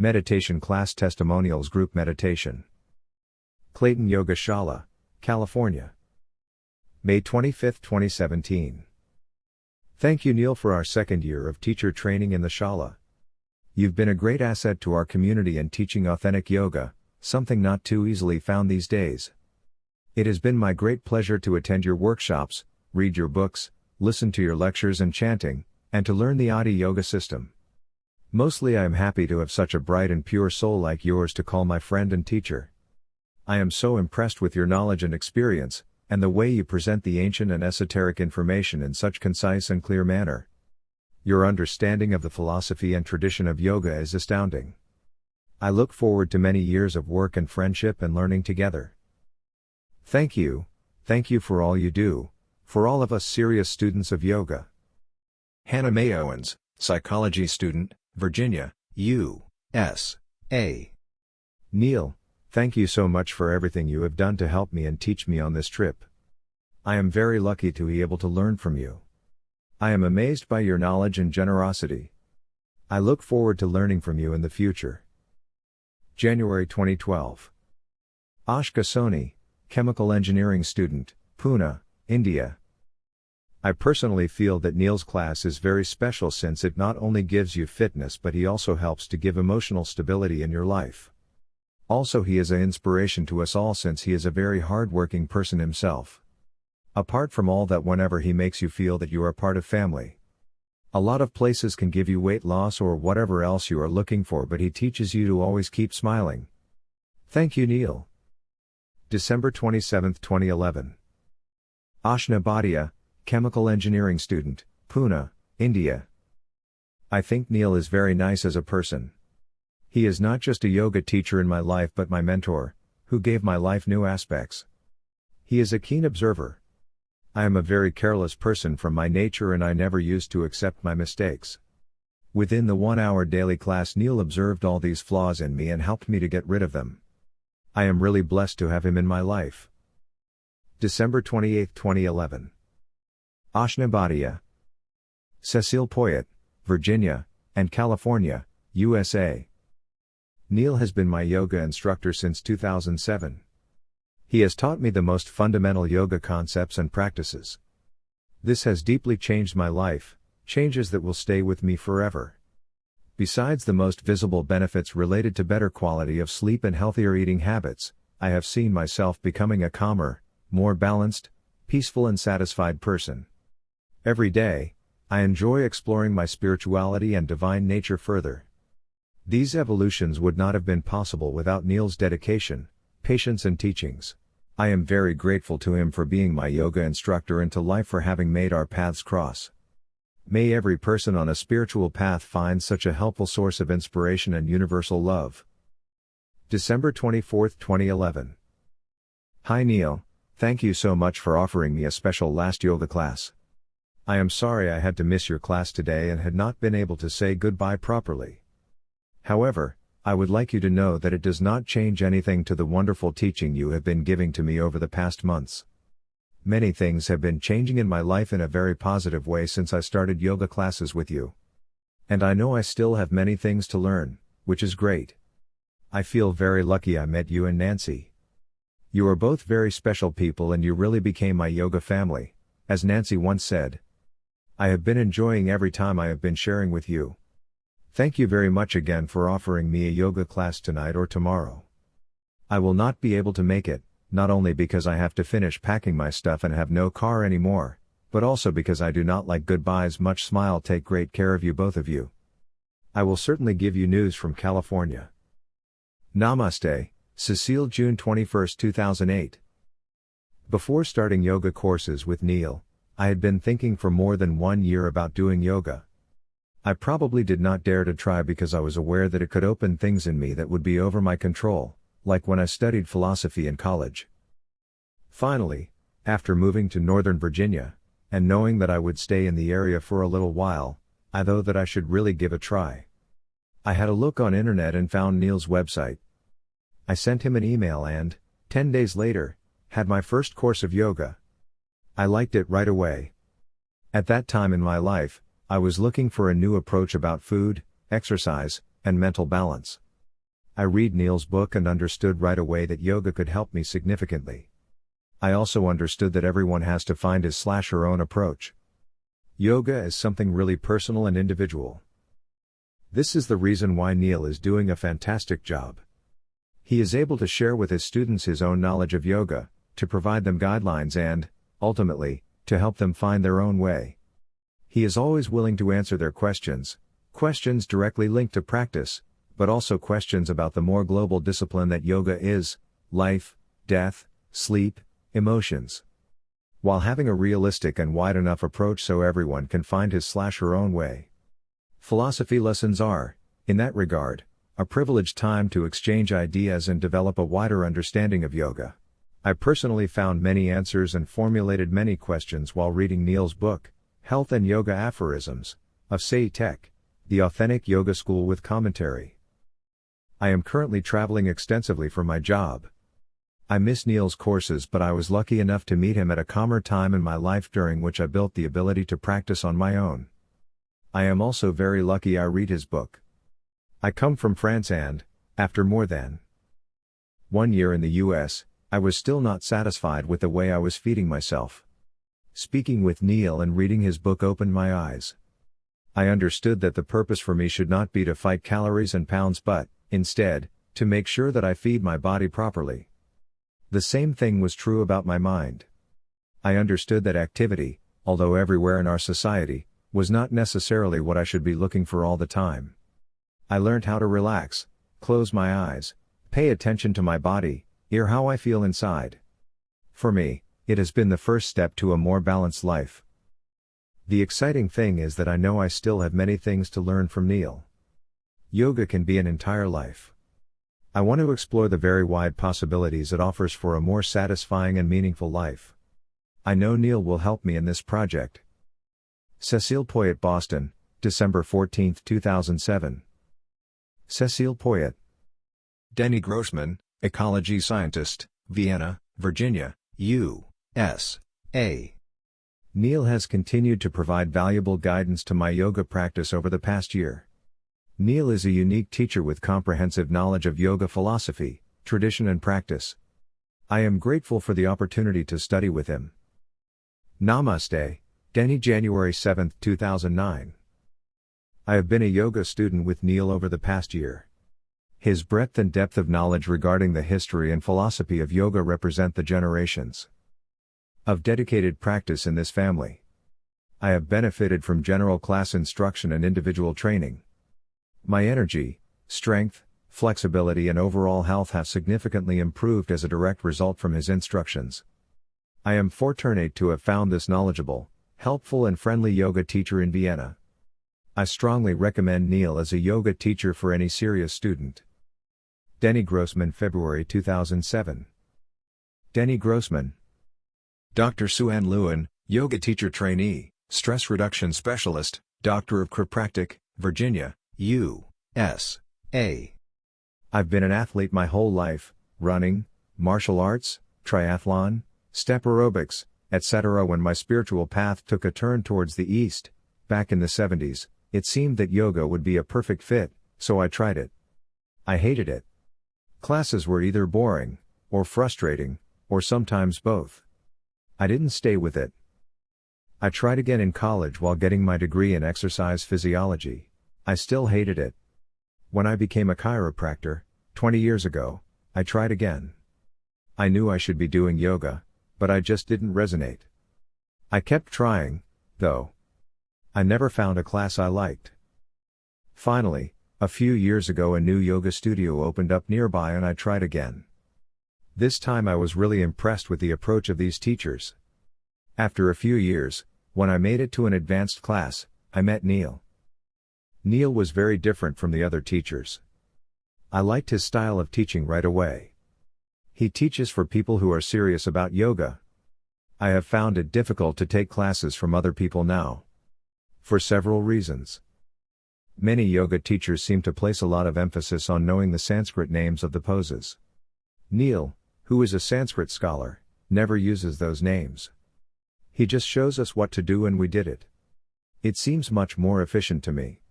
Meditation Class Testimonials Group Meditation. Clayton Yoga Shala, California. May 25, 2017. Thank you, Neil, for our second year of teacher training in the Shala. You've been a great asset to our community in teaching authentic yoga, something not too easily found these days. It has been my great pleasure to attend your workshops, read your books, listen to your lectures and chanting, and to learn the Adi Yoga system. Mostly I am happy to have such a bright and pure soul like yours to call my friend and teacher. I am so impressed with your knowledge and experience, and the way you present the ancient and esoteric information in such concise and clear manner. Your understanding of the philosophy and tradition of yoga is astounding. I look forward to many years of work and friendship and learning together. Thank you for all you do, for all of us serious students of yoga. Hannah Mae Owens, psychology student, Virginia, USA. Neil, thank you so much for everything you have done to help me and teach me on this trip. I am very lucky to be able to learn from you. I am amazed by your knowledge and generosity. I look forward to learning from you in the future. January 2012. Ashka Soni, chemical engineering student, Pune, India. I personally feel that Neil's class is very special since it not only gives you fitness but he also helps to give emotional stability in your life. Also, he is an inspiration to us all since he is a very hard-working person himself. Apart from all that, whenever he makes you feel that you are part of family. A lot of places can give you weight loss or whatever else you are looking for, but he teaches you to always keep smiling. Thank you, Neil. December 27, 2011. Ashna Bhatia, chemical engineering student, Pune, India. I think Neil is very nice as a person. He is not just a yoga teacher in my life but my mentor, who gave my life new aspects. He is a keen observer. I am a very careless person from my nature and I never used to accept my mistakes. Within the 1-hour daily class, Neil observed all these flaws in me and helped me to get rid of them. I am really blessed to have him in my life. December 28, 2011. Ashna Bhatia. Cecile Poyet, Virginia, and California, USA. Neil has been my yoga instructor since 2007. He has taught me the most fundamental yoga concepts and practices. This has deeply changed my life, changes that will stay with me forever. Besides the most visible benefits related to better quality of sleep and healthier eating habits, I have seen myself becoming a calmer, more balanced, peaceful and satisfied person. Every day, I enjoy exploring my spirituality and divine nature further. These evolutions would not have been possible without Neil's dedication, patience and teachings. I am very grateful to him for being my yoga instructor and to life for having made our paths cross. May every person on a spiritual path find such a helpful source of inspiration and universal love. December 24, 2011. Hi Neil, thank you so much for offering me a special last yoga class. I am sorry I had to miss your class today and had not been able to say goodbye properly. However, I would like you to know that it does not change anything to the wonderful teaching you have been giving to me over the past months. Many things have been changing in my life in a very positive way since I started yoga classes with you. And I know I still have many things to learn, which is great. I feel very lucky I met you and Nancy. You are both very special people and you really became my yoga family, as Nancy once said. I have been enjoying every time I have been sharing with you. Thank you very much again for offering me a yoga class tonight or tomorrow. I will not be able to make it, not only because I have to finish packing my stuff and have no car anymore, but also because I do not like goodbyes. Much smile. Take great care of you, both of you. I will certainly give you news from California. Namaste, Cecile. June 21, 2008. Before starting yoga courses with Neil, I had been thinking for more than 1 year about doing yoga. I probably did not dare to try because I was aware that it could open things in me that would be over my control, like when I studied philosophy in college. Finally, after moving to Northern Virginia, and knowing that I would stay in the area for a little while, I thought that I should really give a try. I had a look on internet and found Neil's website. I sent him an email and, 10 days later, had my first course of yoga. I liked it right away. At that time in my life, I was looking for a new approach about food, exercise, and mental balance. I read Neil's book and understood right away that yoga could help me significantly. I also understood that everyone has to find his/her own approach. Yoga is something really personal and individual. This is the reason why Neil is doing a fantastic job. He is able to share with his students his own knowledge of yoga, to provide them guidelines and, ultimately, to help them find their own way. He is always willing to answer their questions directly linked to practice, but also questions about the more global discipline that yoga is: life, death, sleep, emotions. While having a realistic and wide enough approach so everyone can find his/her own way. Philosophy lessons are, in that regard, a privileged time to exchange ideas and develop a wider understanding of yoga. I personally found many answers and formulated many questions while reading Neil's book, Health and Yoga Aphorisms, of Sai Tech, the authentic yoga school with commentary. I am currently traveling extensively for my job. I miss Neil's courses, but I was lucky enough to meet him at a calmer time in my life during which I built the ability to practice on my own. I am also very lucky I read his book. I come from France and, after more than 1 year in the US, I was still not satisfied with the way I was feeding myself. Speaking with Neil and reading his book opened my eyes. I understood that the purpose for me should not be to fight calories and pounds but, instead, to make sure that I feed my body properly. The same thing was true about my mind. I understood that activity, although everywhere in our society, was not necessarily what I should be looking for all the time. I learned how to relax, close my eyes, pay attention to my body, hear how I feel inside. For me, it has been the first step to a more balanced life. The exciting thing is that I know I still have many things to learn from Neil. Yoga can be an entire life. I want to explore the very wide possibilities it offers for a more satisfying and meaningful life. I know Neil will help me in this project. Cecile Poyet, Boston, December 14, 2007. Cecile Poyet. Denny Grossman, ecology scientist, Vienna, Virginia, USA. Neil has continued to provide valuable guidance to my yoga practice over the past year. Neil is a unique teacher with comprehensive knowledge of yoga philosophy, tradition and practice. I am grateful for the opportunity to study with him. Namaste, Denny, January 7, 2009. I have been a yoga student with Neil over the past year. His breadth and depth of knowledge regarding the history and philosophy of yoga represent the generations of dedicated practice in this family. I have benefited from general class instruction and individual training. My energy, strength, flexibility and overall health have significantly improved as a direct result from his instructions. I am fortunate to have found this knowledgeable, helpful and friendly yoga teacher in Vienna. I strongly recommend Neil as a yoga teacher for any serious student. Denny Grossman, February 2007. Denny Grossman. Dr. Suan Lewin, yoga teacher trainee, stress reduction specialist, Doctor of Chiropractic, Virginia, USA. I've been an athlete my whole life, running, martial arts, triathlon, step aerobics, etc. When my spiritual path took a turn towards the east, back in the 70s, it seemed that yoga would be a perfect fit, so I tried it. I hated it. Classes were either boring, or frustrating, or sometimes both. I didn't stay with it. I tried again in college while getting my degree in exercise physiology. I still hated it. When I became a chiropractor, 20 years ago, I tried again. I knew I should be doing yoga, but I just didn't resonate. I kept trying, though. I never found a class I liked. Finally, a few years ago a new yoga studio opened up nearby and I tried again. This time I was really impressed with the approach of these teachers. After a few years, when I made it to an advanced class, I met Neil. Neil was very different from the other teachers. I liked his style of teaching right away. He teaches for people who are serious about yoga. I have found it difficult to take classes from other people now. For several reasons. Many yoga teachers seem to place a lot of emphasis on knowing the Sanskrit names of the poses. Neil, who is a Sanskrit scholar, never uses those names. He just shows us what to do and we did it. It seems much more efficient to me.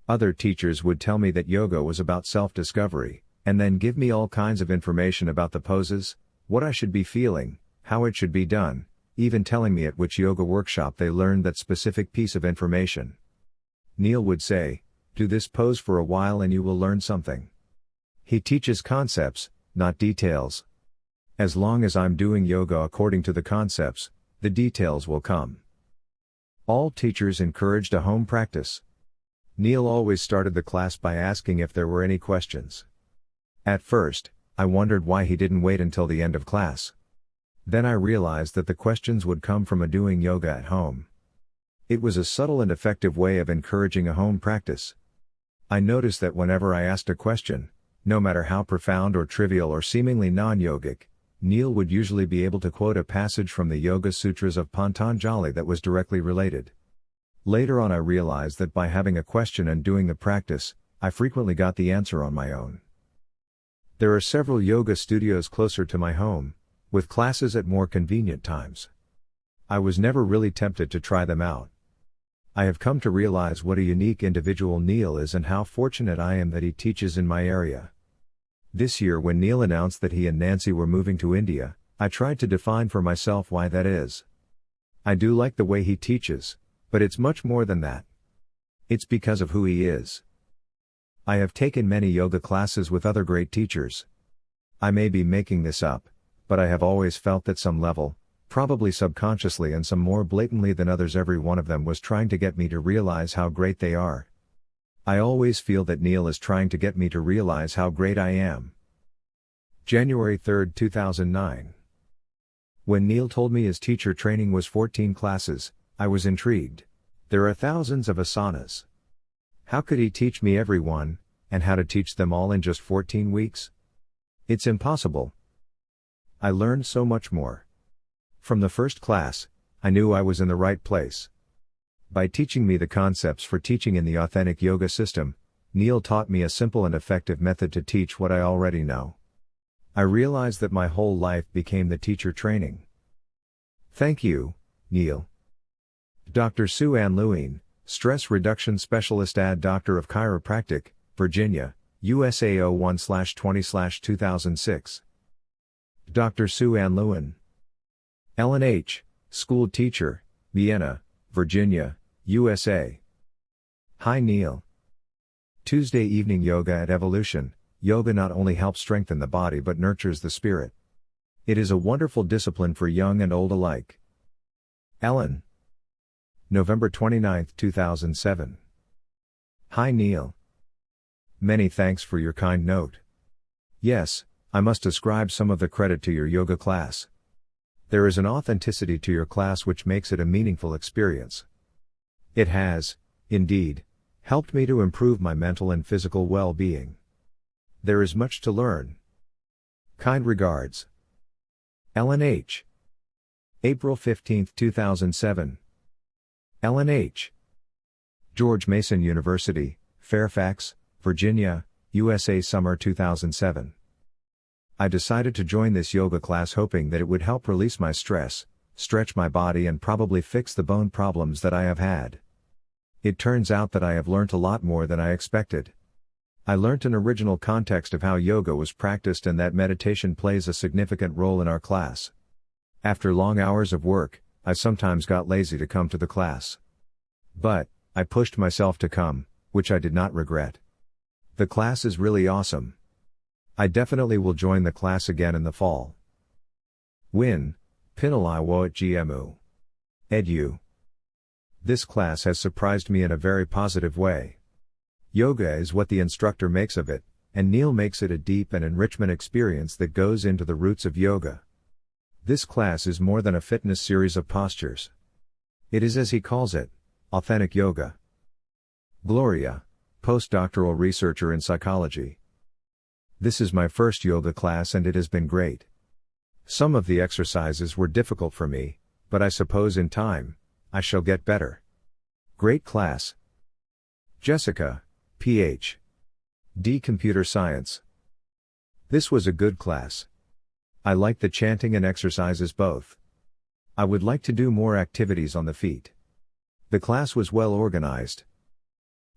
Other teachers would tell me that yoga was about self-discovery, and then give me all kinds of information about the poses, what I should be feeling, how it should be done, even telling me at which yoga workshop they learned that specific piece of information. Neil would say, "Do this pose for a while and you will learn something." He teaches concepts, not details. As long as I'm doing yoga according to the concepts, the details will come. All teachers encouraged a home practice. Neil always started the class by asking if there were any questions. At first, I wondered why he didn't wait until the end of class. Then I realized that the questions would come from doing yoga at home. It was a subtle and effective way of encouraging a home practice. I noticed that whenever I asked a question, no matter how profound or trivial or seemingly non-yogic, Neil would usually be able to quote a passage from the Yoga Sutras of Patanjali that was directly related. Later on I realized that by having a question and doing the practice, I frequently got the answer on my own. There are several yoga studios closer to my home, with classes at more convenient times. I was never really tempted to try them out. I have come to realize what a unique individual Neil is and how fortunate I am that he teaches in my area. This year when Neil announced that he and Nancy were moving to India, I tried to define for myself why that is. I do like the way he teaches, but it's much more than that. It's because of who he is. I have taken many yoga classes with other great teachers. I may be making this up, but I have always felt that some level, probably subconsciously and some more blatantly than others, every one of them was trying to get me to realize how great they are. I always feel that Neil is trying to get me to realize how great I am. January 3, 2009. When Neil told me his teacher training was 14 classes, I was intrigued. There are thousands of asanas. How could he teach me every one, and how to teach them all in just 14 weeks? It's impossible. I learned so much more. From the first class, I knew I was in the right place. By teaching me the concepts for teaching in the authentic yoga system, Neil taught me a simple and effective method to teach what I already know. I realized that my whole life became the teacher training. Thank you, Neil. Dr. Sue Ann Lewin, Stress Reduction Specialist, Doctor of Chiropractic, Virginia, USA 01/20/2006. Dr. Sue Ann Lewin. Ellen H., School Teacher, Vienna, Virginia, USA. Hi Neil. Tuesday evening yoga at Evolution. Yoga not only helps strengthen the body but nurtures the spirit. It is a wonderful discipline for young and old alike. Ellen. November 29, 2007. Hi Neil. Many thanks for your kind note. Yes, I must ascribe some of the credit to your yoga class. There is an authenticity to your class which makes it a meaningful experience. It has, indeed, helped me to improve my mental and physical well-being. There is much to learn. Kind regards. Ellen H. April 15, 2007. Ellen H. George Mason University, Fairfax, Virginia, USA. Summer 2007. I decided to join this yoga class hoping that it would help release my stress, stretch my body and probably fix the bone problems that I have had. It turns out that I have learnt a lot more than I expected. I learnt an original context of how yoga was practiced and that meditation plays a significant role in our class. After long hours of work, I sometimes got lazy to come to the class. But, I pushed myself to come, which I did not regret. The class is really awesome. I definitely will join the class again in the fall. Win, Pinalai at GMU. Edu. This class has surprised me in a very positive way. Yoga is what the instructor makes of it, and Neil makes it a deep and enrichment experience that goes into the roots of yoga. This class is more than a fitness series of postures. It is, as he calls it, authentic yoga. Gloria, postdoctoral researcher in psychology. This is my first yoga class and it has been great. Some of the exercises were difficult for me, but I suppose in time, I shall get better. Great class. Jessica, Ph.D. Computer Science. This was a good class. I liked the chanting and exercises both. I would like to do more activities on the feet. The class was well organized.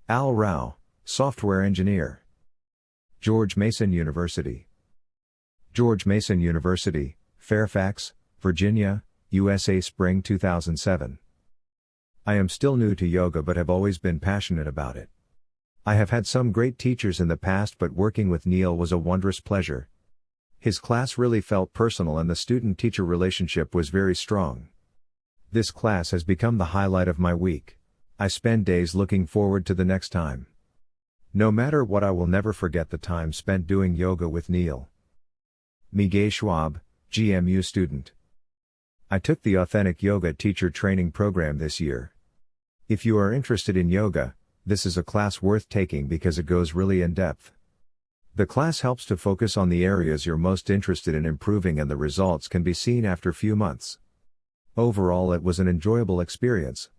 Al Rao, software engineer. George Mason University. George Mason University, Fairfax, Virginia, USA. Spring 2007. I am still new to yoga but have always been passionate about it. I have had some great teachers in the past, but working with Neil was a wondrous pleasure. His class really felt personal and the student-teacher relationship was very strong. This class has become the highlight of my week. I spend days looking forward to the next time. No matter what, I will never forget the time spent doing yoga with Neil. Miguel Schwab, GMU student. I took the Authentic Yoga Teacher Training Program this year. If you are interested in yoga, this is a class worth taking because it goes really in depth. The class helps to focus on the areas you're most interested in improving, and the results can be seen after few months. Overall, it was an enjoyable experience.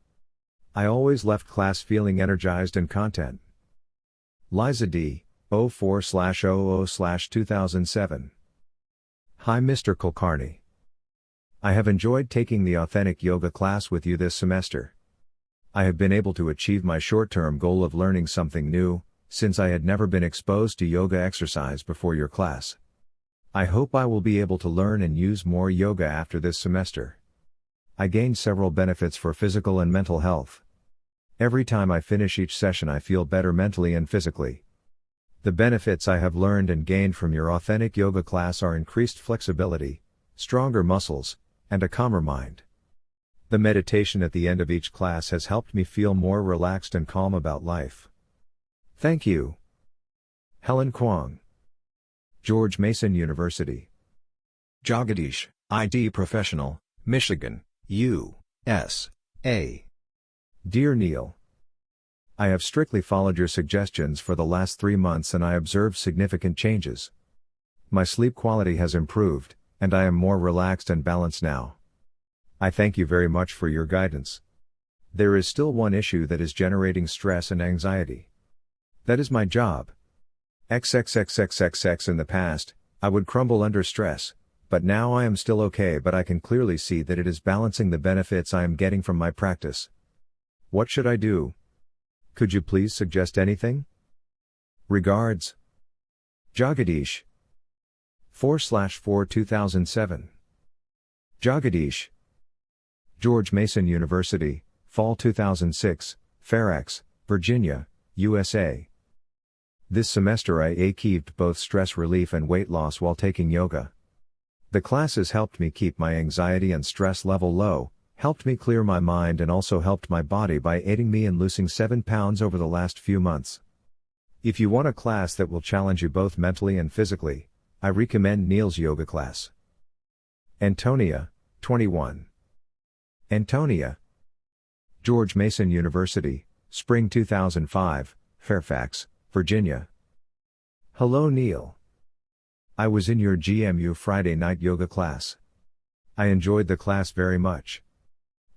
I always left class feeling energized and content. Liza D. 04/00/2007. Hi Mr. Kulkarni. I have enjoyed taking the Authentic Yoga class with you this semester. I have been able to achieve my short-term goal of learning something new, since I had never been exposed to yoga exercise before your class. I hope I will be able to learn and use more yoga after this semester. I gained several benefits for physical and mental health. Every time I finish each session, I feel better mentally and physically. The benefits I have learned and gained from your Authentic Yoga class are increased flexibility, stronger muscles, and a calmer mind. The meditation at the end of each class has helped me feel more relaxed and calm about life. Thank you. Helen Kwong. George Mason University. Jagadish, IT professional, Michigan, USA. Dear Neil, I have strictly followed your suggestions for the last 3 months and I observed significant changes. My sleep quality has improved, and I am more relaxed and balanced now. I thank you very much for your guidance. There is still one issue that is generating stress and anxiety. That is my job. XXXXXX. In the past, I would crumble under stress, but now I am still okay, but I can clearly see that it is balancing the benefits I am getting from my practice. What should I do? Could you please suggest anything? Regards. Jagadish. 4/4/2007. Jagadish. George Mason University, Fall 2006, Fairfax, Virginia, USA. This semester I achieved both stress relief and weight loss while taking yoga. The classes helped me keep my anxiety and stress level low, helped me clear my mind, and also helped my body by aiding me in losing 7 pounds over the last few months. If you want a class that will challenge you both mentally and physically, I recommend Neil's yoga class. Antonia, 21. Antonia. George Mason University, Spring 2005, Fairfax, Virginia. Hello Neil. I was in your GMU Friday night yoga class. I enjoyed the class very much.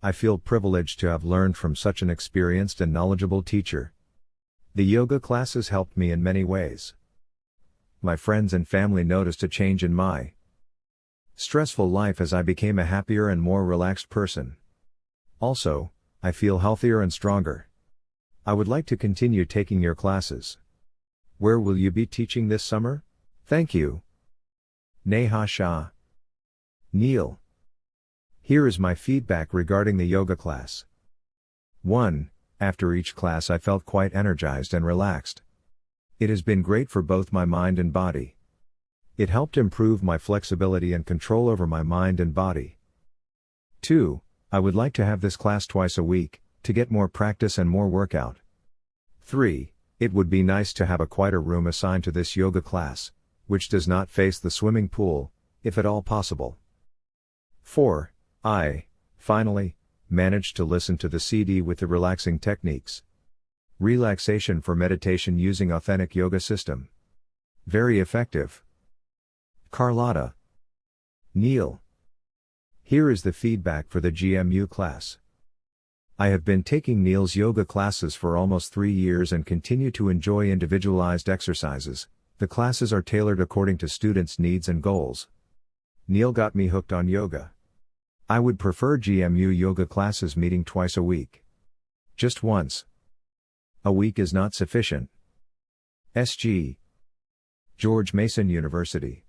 I feel privileged to have learned from such an experienced and knowledgeable teacher. The yoga classes helped me in many ways. My friends and family noticed a change in my stressful life as I became a happier and more relaxed person. Also, I feel healthier and stronger. I would like to continue taking your classes. Where will you be teaching this summer? Thank you. Neha Shah. Neil. Here is my feedback regarding the yoga class. 1. After each class I felt quite energized and relaxed. It has been great for both my mind and body. It helped improve my flexibility and control over my mind and body. 2. I would like to have this class twice a week, to get more practice and more workout. 3. It would be nice to have a quieter room assigned to this yoga class, which does not face the swimming pool, if at all possible. 4. I, finally, managed to listen to the CD with the relaxing techniques. Relaxation for meditation using Authentic Yoga System. Very effective. Carlotta. Neil. Here is the feedback for the GMU class. I have been taking Neil's yoga classes for almost 3 years and continue to enjoy individualized exercises. The classes are tailored according to students' needs and goals. Neil got me hooked on yoga. I would prefer GMU yoga classes meeting twice a week. Just once. A week is not sufficient. SG. George Mason University.